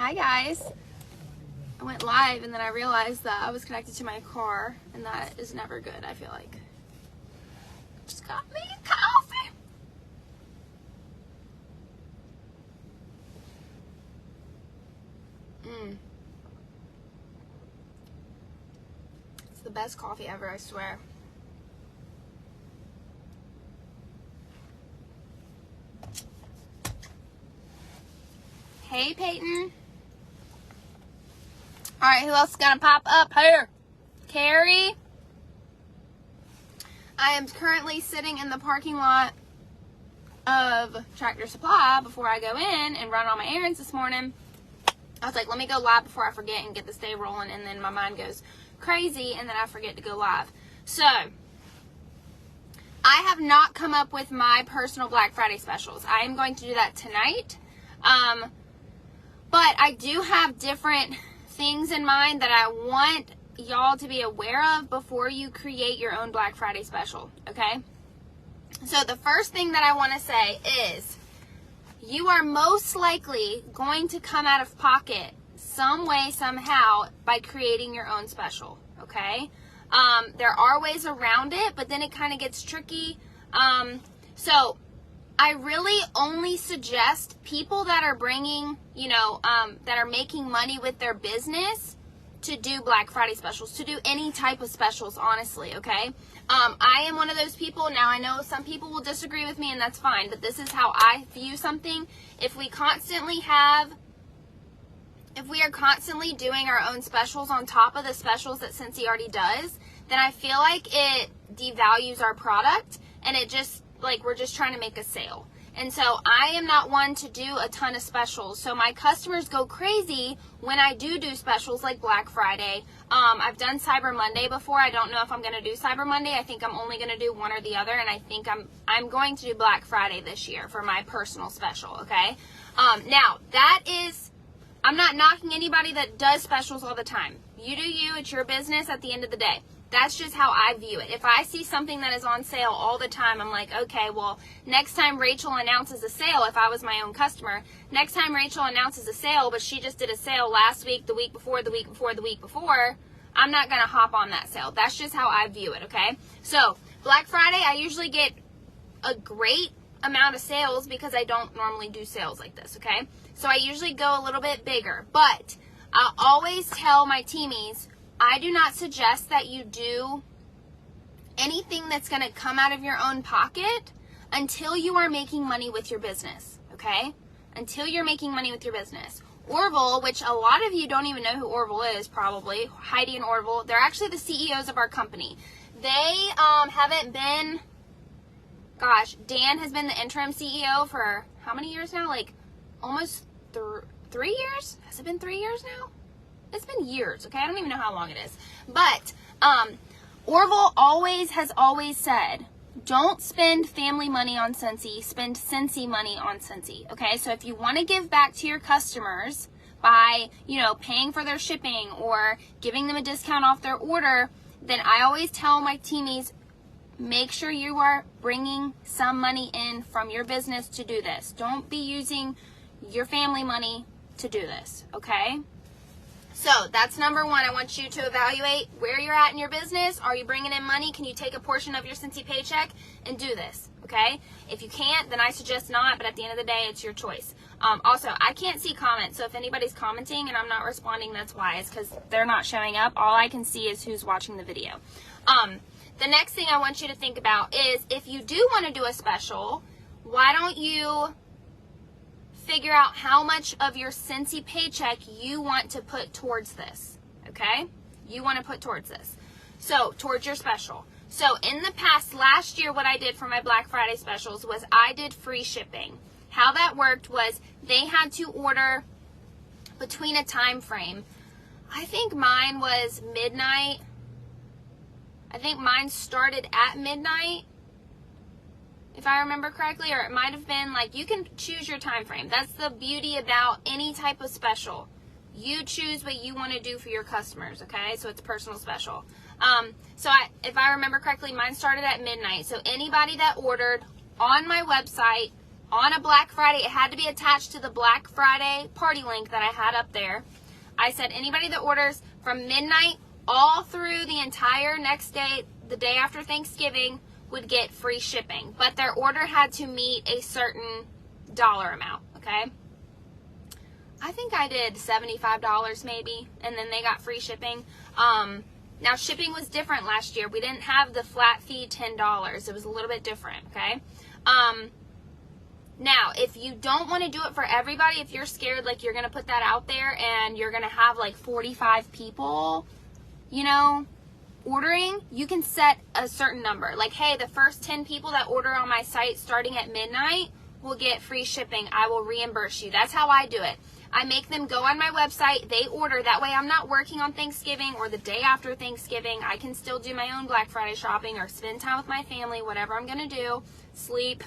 Hi guys. I went live and then I realized that I was connected to my car, and that is never good, I feel like. Just got me a coffee. It's the best coffee ever, I swear. Hey Peyton. Alright, who else is gonna pop up here? Carrie. I am currently sitting in the parking lot of Tractor Supply before I go in and run all my errands this morning. I was like, let me go live before I forget and get this day rolling, and then my mind goes crazy and then I forget to go live. So, I have not come up with my personal Black Friday specials. I am going to do that tonight. But I do have different things in mind that I want y'all to be aware of before you create your own Black Friday special, okay? So the first thing that I want to say is you are most likely going to come out of pocket some way, somehow, by creating your own special, okay? There are ways around it, but then it kind of gets tricky. So I really only suggest people that are bringing, that are making money with their business to do Black Friday specials, to do any type of specials, honestly, okay? I am one of those people. Now, I know some people will disagree with me, and that's fine, but this is how I view something. If we are constantly doing our own specials on top of the specials that Scentsy already does, then I feel like it devalues our product, and it just, we're just trying to make a sale. And so I am not one to do a ton of specials. So my customers go crazy when I do specials like Black Friday. I've done Cyber Monday before. I don't know if I'm going to do Cyber Monday. I think I'm only going to do one or the other. And I think I'm going to do Black Friday this year for my personal special, okay? Now, I'm not knocking anybody that does specials all the time. You do you. It's your business at the end of the day. That's just how I view it. If I see something that is on sale all the time, I'm like, okay, well, next time Rachel announces a sale, if I was my own customer, next time Rachel announces a sale, but she just did a sale last week, the week before, the week before, the week before, I'm not going to hop on that sale. That's just how I view it, okay? So, Black Friday, I usually get a great amount of sales because I don't normally do sales like this, okay? So, I usually go a little bit bigger, but I'll always tell my teamies, I do not suggest that you do anything that's going to come out of your own pocket until you are making money with your business, okay? Until you're making money with your business. Orville, which a lot of you don't even know who Orville is probably, Heidi and Orville, they're actually the CEOs of our company. They haven't been, Dan has been the interim CEO for how many years now? Almost 3 years? Has it been 3 years now? It's been years, okay? I don't even know how long it is. But Orville has always said, don't spend family money on Scentsy, spend Scentsy money on Scentsy, okay? So if you want to give back to your customers by, paying for their shipping or giving them a discount off their order, then I always tell my teamies, make sure you are bringing some money in from your business to do this. Don't be using your family money to do this, okay? So that's number one. I want you to evaluate where you're at in your business. Are you bringing in money? Can you take a portion of your Scentsy paycheck and do this? Okay? If you can't, then I suggest not, but at the end of the day, it's your choice. Also, I can't see comments, so if anybody's commenting and I'm not responding, that's why. It's because they're not showing up. All I can see is who's watching the video. The next thing I want you to think about is if you do want to do a special, why don't you figure out how much of your Scentsy paycheck you want to put towards this, okay? You want to put towards this. So, towards your special. So, in the past, last year, what I did for my Black Friday specials was I did free shipping. How that worked was they had to order between a time frame. I think mine was midnight. I think mine started at midnight, if I remember correctly, or it might have been you can choose your time frame. That's the beauty about any type of special. You choose what you want to do for your customers, okay? So it's personal special. If I remember correctly, mine started at midnight. So anybody that ordered on my website on a Black Friday. It had to be attached to the Black Friday party link that I had up there. I said anybody that orders from midnight all through the entire next day, the day after Thanksgiving, would get free shipping. But their order had to meet a certain dollar amount, okay? I think I did $75 maybe, and then they got free shipping. Now, shipping was different last year. We didn't have the flat fee $10. It was a little bit different, okay? Now, if you don't want to do it for everybody, if you're scared, like, you're going to put that out there and you're going to have, like, 45 people, you know, ordering, you can set a certain number. Like, hey, the first 10 people that order on my site starting at midnight will get free shipping. I will reimburse you. That's how I do it. I make them go on my website. They order. That way I'm not working on Thanksgiving or the day after Thanksgiving. I can still do my own Black Friday shopping or spend time with my family, whatever I'm going to do, sleep.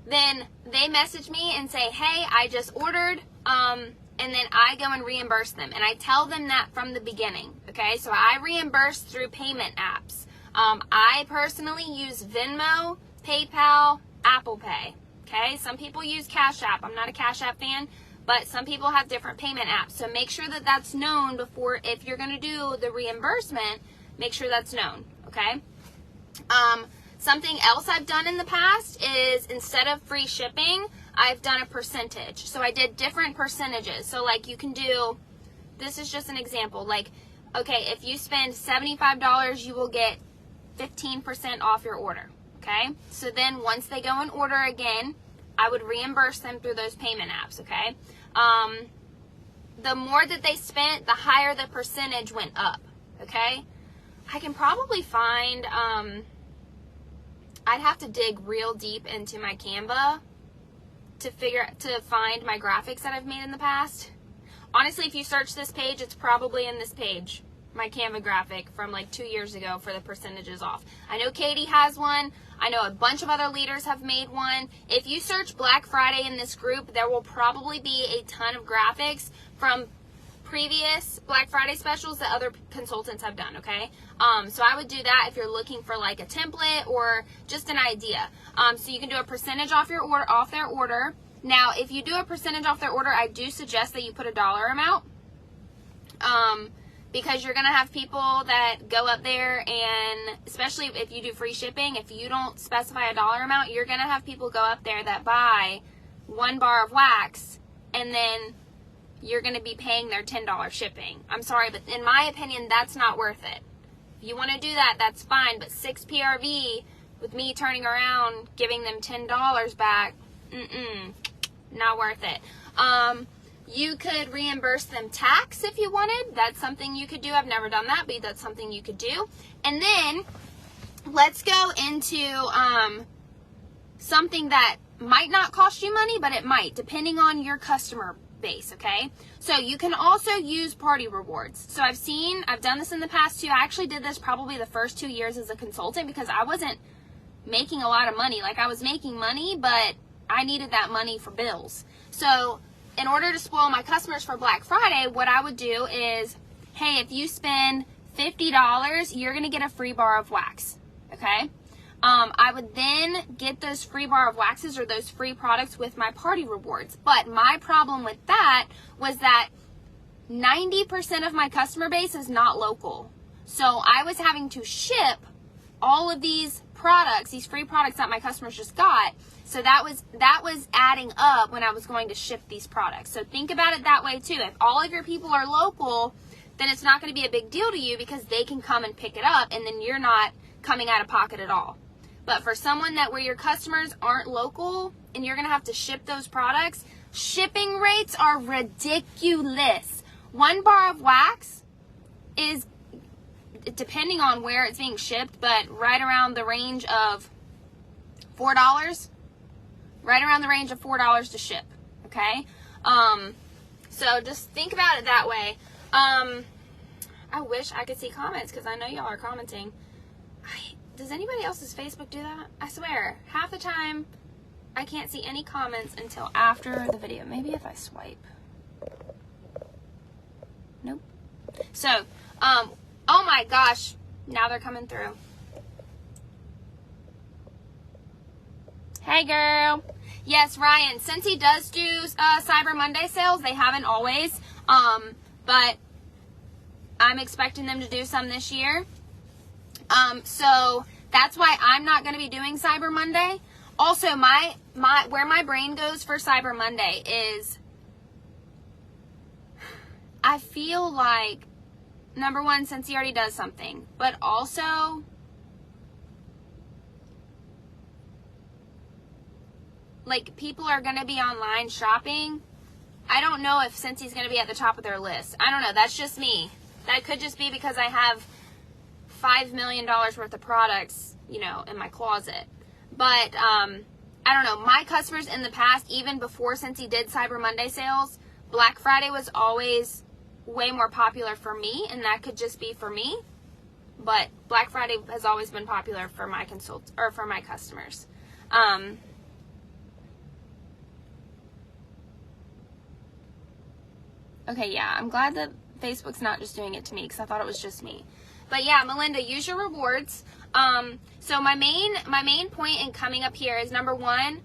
Then they message me and say, hey, I just ordered, and then I go and reimburse them. And I tell them that from the beginning, okay? So I reimburse through payment apps. I personally use Venmo, PayPal, Apple Pay, okay? Some people use Cash App. I'm not a Cash App fan, but some people have different payment apps. So make sure that that's known before, if you're going to do the reimbursement, make sure that's known, okay? Something else I've done in the past is, instead of free shipping, I've done a percentage. So I did different percentages. So like, you can do, this is just an example. Like, okay, if you spend $75, you will get 15% off your order. Okay. So then once they go and order again, I would reimburse them through those payment apps. Okay. The more that they spent, the higher the percentage went up. Okay. I can probably find, I'd have to dig real deep into my Canva to find my graphics that I've made in the past. Honestly, if you search this page, it's probably in this page, my Canva graphic from like 2 years ago for the percentages off. I know Katie has one. I know a bunch of other leaders have made one. If you search Black Friday in this group, there will probably be a ton of graphics from previous Black Friday specials that other consultants have done, okay? So I would do that if you're looking for like a template or just an idea. So you can do a percentage off your order, off their order. Now, if you do a percentage off their order, I do suggest that you put a dollar amount, because you're going to have people that go up there, and especially if you do free shipping, if you don't specify a dollar amount, you're going to have people go up there that buy 1 bar of wax, and then you're going to be paying their $10 shipping. I'm sorry, but in my opinion, that's not worth it. If you want to do that, that's fine, but 6 PRV with me turning around, giving them $10 back, not worth it. You could reimburse them tax if you wanted. That's something you could do. I've never done that, but that's something you could do. And then let's go into something that might not cost you money, but it might, depending on your customer base, okay? So you can also use party rewards. So I've done this in the past too. I actually did this probably the first 2 years as a consultant, because I wasn't making a lot of money. Like, I was making money, but I needed that money for bills. So in order to spoil my customers for Black Friday, what I would do is, hey, if you spend $50, you're going to get a free bar of wax, okay? I would then get those free bar of waxes or those free products with my party rewards. But my problem with that was that 90% of my customer base is not local. So I was having to ship all of these products, these free products that my customers just got. So that was adding up when I was going to ship these products. So think about it that way too. If all of your people are local, then it's not going to be a big deal to you, because they can come and pick it up, and then you're not coming out of pocket at all. But for someone where your customers aren't local and you're going to have to ship those products, shipping rates are ridiculous. 1 bar of wax is, depending on where it's being shipped, but right around the range of $4. Right around the range of $4 to ship, okay? So just think about it that way. I wish I could see comments, because I know y'all are commenting. Does anybody else's Facebook do that? I swear, half the time I can't see any comments until after the video. Maybe if I swipe. Nope. So, oh my gosh, now they're coming through. Hey, girl. Yes, Ryan, Scentsy does do Cyber Monday sales. They haven't always, but I'm expecting them to do some this year. So that's why I'm not going to be doing Cyber Monday. Also, where my brain goes for Cyber Monday is I feel like, number one, Scentsy already does something, but also like people are going to be online shopping. I don't know if Scentsy's going to be at the top of their list. I don't know. That's just me. That could just be because I have $5 million worth of products, you know, in my closet. But I don't know. My customers in the past, even before Scentsy did Cyber Monday sales, Black Friday was always way more popular for me, and that could just be for me. But Black Friday has always been popular for my for my customers. Okay, yeah, I'm glad that Facebook's not just doing it to me because I thought it was just me. But yeah, Melinda, use your rewards. So my main point in coming up here is, number one,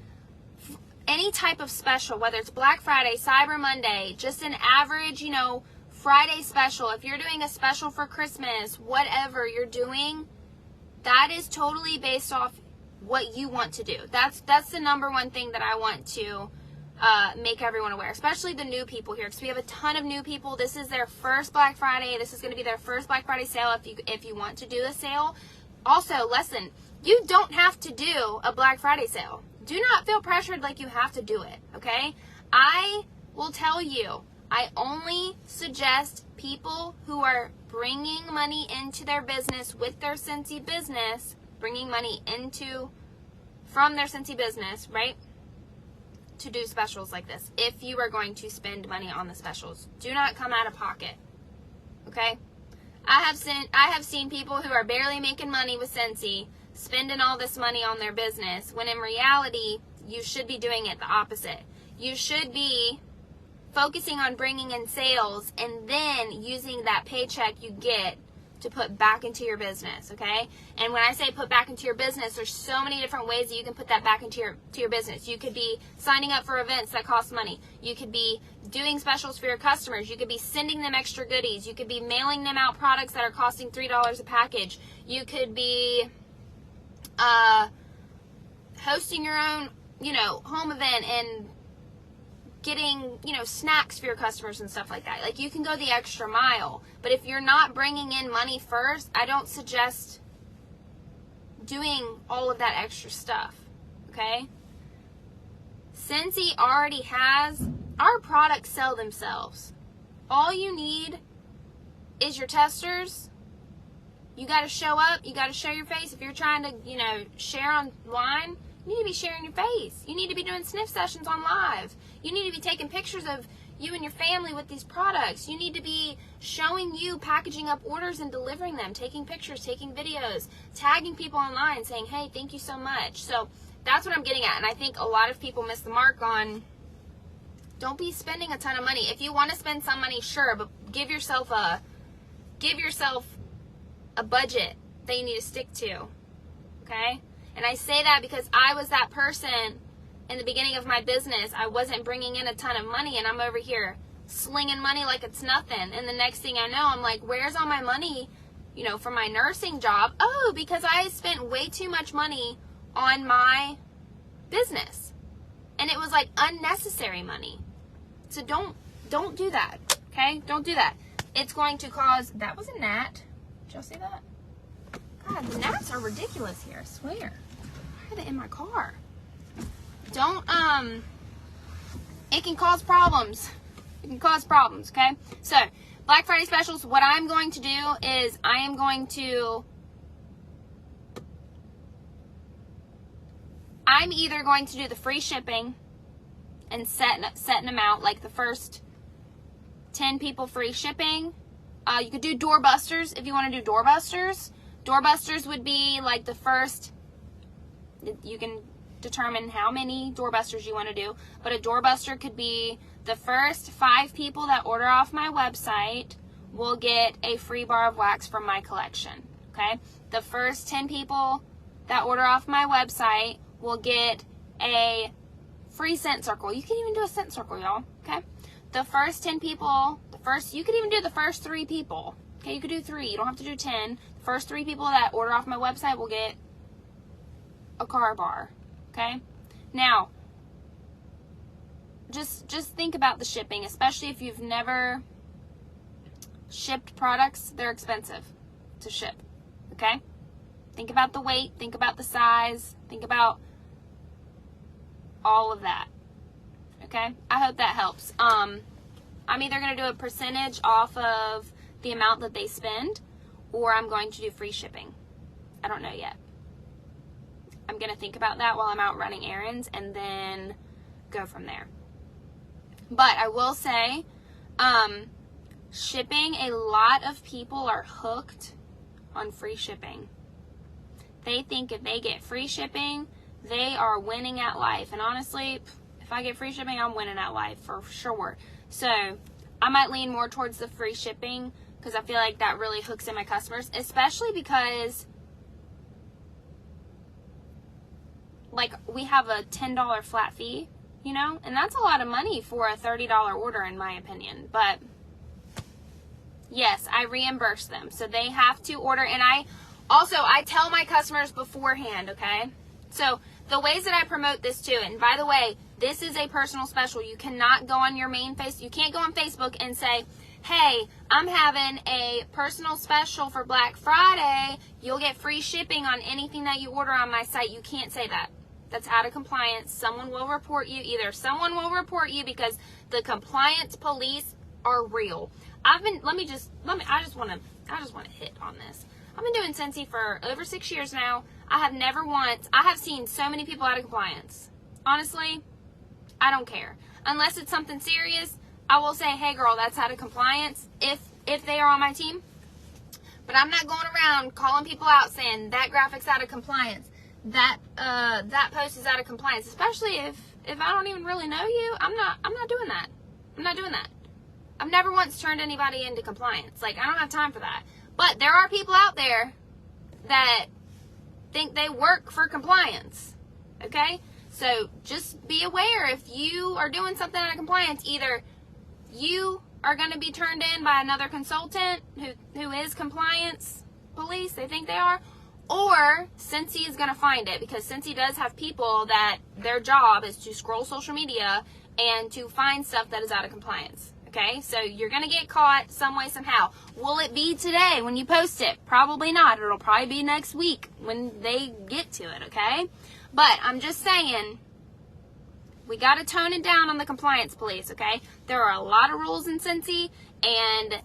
any type of special, whether it's Black Friday, Cyber Monday, just an average, you know, Friday special. If you're doing a special for Christmas, whatever you're doing, that is totally based off what you want to do. That's the number one thing that I want to make everyone aware, especially the new people here, because we have a ton of new people. This is their first Black Friday. This is going to be their first Black Friday sale if you want to do a sale. Also, listen, you don't have to do a Black Friday sale. Do not feel pressured like you have to do it, okay? I will tell you, I only suggest people who are bringing money into their business with their Scentsy business, bringing money from their Scentsy business, right, to do specials like this. If you are going to spend money on the specials, do not come out of pocket, okay? I have seen people who are barely making money with Scentsy spending all this money on their business, when in reality, you should be doing it the opposite. You should be focusing on bringing in sales and then using that paycheck you get to put back into your business, okay? And when I say put back into your business, there's so many different ways that you can put that back into your business. You could be signing up for events that cost money. You could be doing specials for your customers. You could be sending them extra goodies. You could be mailing them out products that are costing $3 a package. You could be hosting your own, you know, home event and getting, you know, snacks for your customers and stuff like that. Like, you can go the extra mile. But if you're not bringing in money first, I don't suggest doing all of that extra stuff, okay? Scentsy already has, our products sell themselves. All you need is your testers. You got to show up. You got to show your face. If you're trying to, you know, share online, you need to be sharing your face. You need to be doing sniff sessions on live. You need to be taking pictures of you and your family with these products. You need to be showing you packaging up orders and delivering them, taking pictures, taking videos, tagging people online, saying, hey, thank you so much. So that's what I'm getting at. And I think a lot of people miss the mark on, don't be spending a ton of money. If you want to spend some money, sure, but give yourself a budget that you need to stick to, okay? And I say that because I was that person in the beginning of my business. I wasn't bringing in a ton of money, and I'm over here slinging money like it's nothing. And the next thing I know, I'm like, where's all my money, you know, for my nursing job? Oh, because I spent way too much money on my business. And it was like unnecessary money. So don't do that, okay? Don't do that. It's going to cause, that was a gnat. Did y'all see that? God, the gnats are ridiculous here, I swear. I had it in my car. Don't, it can cause problems. It can cause problems, okay? So, Black Friday specials, what I'm going to do is I'm either going to do the free shipping and setting them out, like the first 10 people free shipping. You could do doorbusters if you want to do doorbusters. Doorbusters would be like the first, you can determine how many doorbusters you want to do, but a doorbuster could be the first 5 people that order off my website will get a free bar of wax from my collection, okay? The first 10 people that order off my website will get a free scent circle. You can even do a scent circle, y'all, okay? The first 10 people, you could even do the first 3 people, okay? You could do 3. You don't have to do 10. The first 3 people that order off my website will get a car bar, okay? Now, just think about the shipping, especially if you've never shipped products. They're expensive to ship, okay? Think about the weight, think about the size, think about all of that, okay? I hope that helps. I'm either going to do a percentage off of the amount that they spend, or I'm going to do free shipping. I don't know yet. I'm going to think about that while I'm out running errands and then go from there. But I will say, shipping, a lot of people are hooked on free shipping. They think if they get free shipping, they are winning at life. And honestly, if I get free shipping, I'm winning at life for sure. So I might lean more towards the free shipping because I feel like that really hooks in my customers, especially because like we have a $10 flat fee, you know, and that's a lot of money for a $30 order in my opinion. But yes, I reimburse them. So they have to order, and I tell my customers beforehand, okay? So the ways that I promote this too, and by the way, this is a personal special. You cannot go on your main you can't go on Facebook and say, hey, I'm having a personal special for Black Friday. You'll get free shipping on anything that you order on my site. You can't say that. That's out of compliance. Someone will report you. Either someone will report you because the compliance police are real. I just want to hit on this. I've been doing Scentsy for over 6 years now. I have seen so many people out of compliance. Honestly, I don't care. Unless it's something serious, I will say, hey girl, that's out of compliance if they are on my team. But I'm not going around calling people out saying that graphic's out of compliance. That post is out of compliance, especially if I don't even really know you. I'm not doing that. I'm not doing that. I've never once turned anybody into compliance. Like, I don't have time for that. But there are people out there that think they work for compliance. Okay? So just be aware, if you are doing something out of compliance, either you are going to be turned in by another consultant who is compliance police, they think they are, or Scentsy is going to find it, because Scentsy does have people that their job is to scroll social media and to find stuff that is out of compliance. Okay, so you're going to get caught some way, somehow. Will it be today when you post it? Probably not. It'll probably be next week when they get to it, okay? But I'm just saying, we got to tone it down on the compliance police, okay? There are a lot of rules in Scentsy, and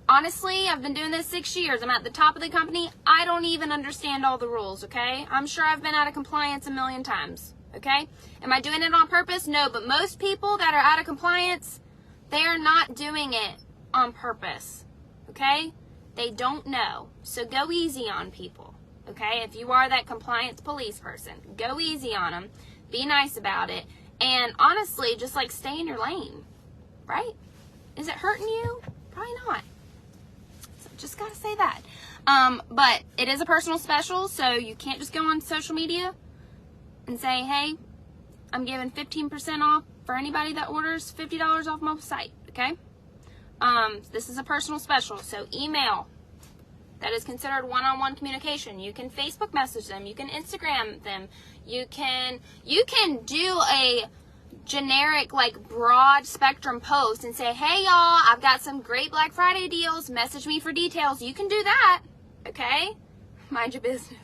honestly, I've been doing this 6 years. I'm at the top of the company. I don't even understand all the rules, okay? I'm sure I've been out of compliance a million times, okay? Am I doing it on purpose? No, but most people that are out of compliance, they are not doing it on purpose, okay? They don't know. So go easy on people, okay? If you are that compliance police person, go easy on them. Be nice about it. And honestly, just like stay in your lane, right? Is it hurting you? Probably not. So just got to say that. But it is a personal special, so you can't just go on social media and say, hey, I'm giving 15% off for anybody that orders $50 off my site, okay? This is a personal special, so email. That is considered one-on-one communication. You can Facebook message them. You can Instagram them. You can do a generic, like, broad spectrum post and say, hey, y'all, I've got some great Black Friday deals. Message me for details. You can do that, okay? Mind your business.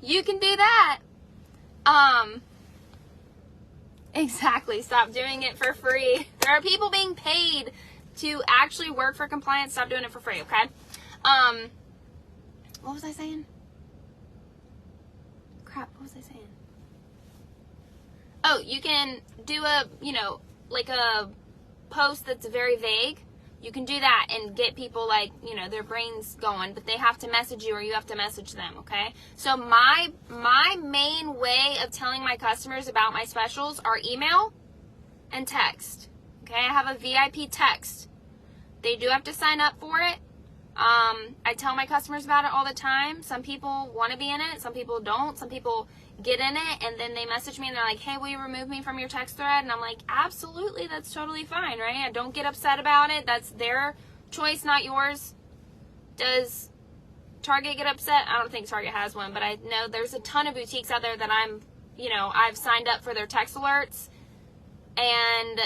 You can do that. Exactly. Stop doing it for free. There are people being paid to actually work for compliance. Stop doing it for free, okay? What was I saying? Crap, what was I saying? Oh, you can do a, like a post that's very vague. You can do that and get people, like, their brains going, but they have to message you or you have to message them, okay? So my main way of telling my customers about my specials are email and text, okay? I have a VIP text. They do have to sign up for it, I tell my customers about it all the time. Some people want to be in it. Some people don't. Some people get in it and then they message me and they're like, hey, will you remove me from your text thread? And I'm like, absolutely. That's totally fine, right? I don't get upset about it. That's their choice, not yours. Does Target get upset? I don't think Target has one, but I know there's a ton of boutiques out there that I've signed up for their text alerts, and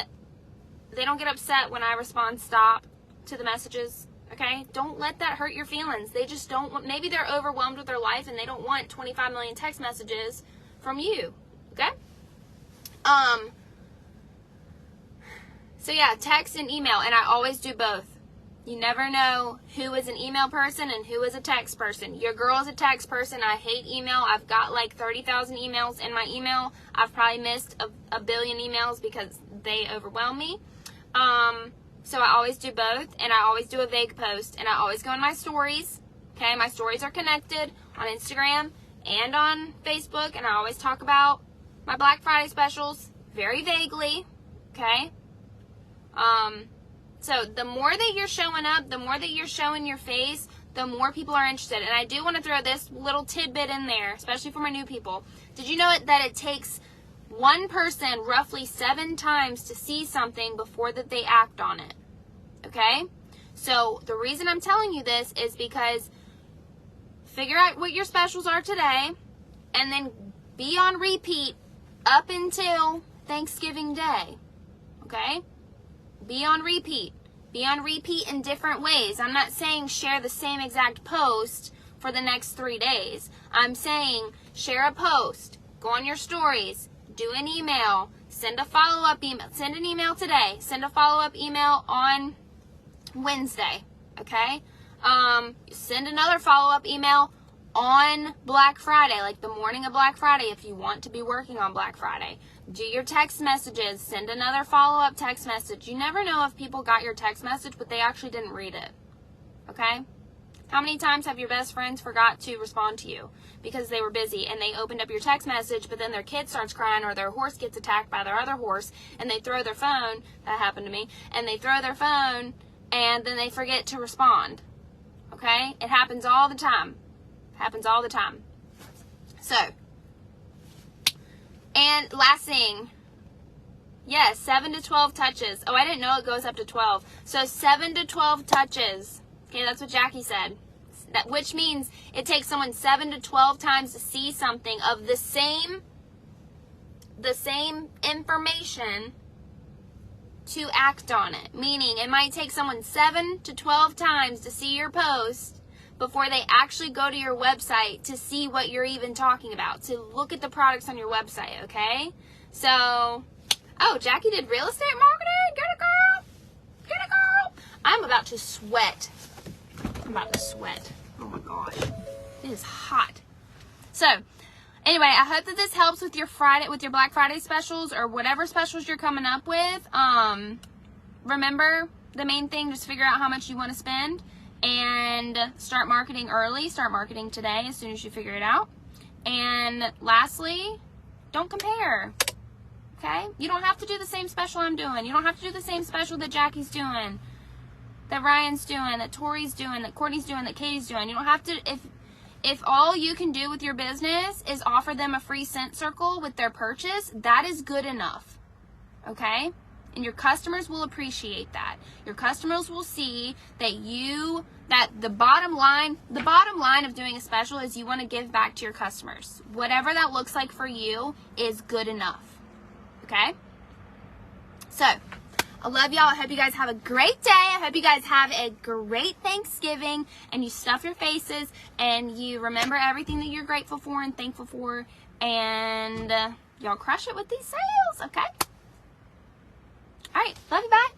they don't get upset when I respond stop to the messages. Okay, don't let that hurt your feelings. They just don't want, maybe they're overwhelmed with their life and they don't want 25 million text messages from you. Okay? So yeah, text and email, and I always do both. You never know who is an email person and who is a text person. Your girl is a text person. I hate email. I've got like 30,000 emails in my email. I've probably missed a billion emails because they overwhelm me. So I always do both, and I always do a vague post, and I always go in my stories. Okay, my stories are connected on Instagram and on Facebook, and I always talk about my Black Friday specials very vaguely. Okay. So the more that you're showing up, the more that you're showing your face, the more people are interested. And I do want to throw this little tidbit in there, especially for my new people. Did you know that it takes one person roughly 7 times to see something before that they act on it? Okay? So the reason I'm telling you this is because figure out what your specials are today and then be on repeat up until Thanksgiving Day. Okay? Be on repeat. Be on repeat in different ways. I'm not saying share the same exact post for the next 3 days. I'm saying share a post, go on your stories, do an email, send a follow-up email. Send an email today. Send a follow-up email on Wednesday. Okay? Send another follow-up email on Black Friday, like the morning of Black Friday if you want to be working on Black Friday. Do your text messages. Send another follow-up text message. You never know if people got your text message, but they actually didn't read it. Okay? How many times have your best friends forgot to respond to you because they were busy and they opened up your text message, but then their kid starts crying or their horse gets attacked by their other horse and they throw their phone, that happened to me, and they throw their phone and then they forget to respond. Okay? It happens all the time. Happens all the time. So, and last thing, yes, 7 to 12 touches. Oh, I didn't know it goes up to 12. So 7 to 12 touches. Okay, that's what Jackie said. That, which means it takes someone 7 to 12 times to see something of the same information to act on it. Meaning it might take someone 7 to 12 times to see your post before they actually go to your website to see what you're even talking about, to look at the products on your website, okay? So, oh, Jackie did real estate marketing? Get it, girl! Get it, girl! I'm about to sweat. I'm about to sweat. Oh my gosh. It is hot. So, anyway, I hope that this helps with your Black Friday specials or whatever specials you're coming up with. Remember, the main thing, just figure out how much you want to spend. And start marketing early. Start marketing today as soon as you figure it out. And lastly, don't compare. Okay? You don't have to do the same special I'm doing. You don't have to do the same special that Jackie's doing, that Ryan's doing, that Tori's doing, that Courtney's doing, that Katie's doing. You don't have to, if all you can do with your business is offer them a free scent circle with their purchase, that is good enough. Okay? And your customers will appreciate that. Your customers will see that the bottom line of doing a special is you want to give back to your customers. Whatever that looks like for you is good enough. Okay? So, I love y'all. I hope you guys have a great day. I hope you guys have a great Thanksgiving and you stuff your faces and you remember everything that you're grateful for and thankful for, and y'all crush it with these sales, okay? All right, love you, bye.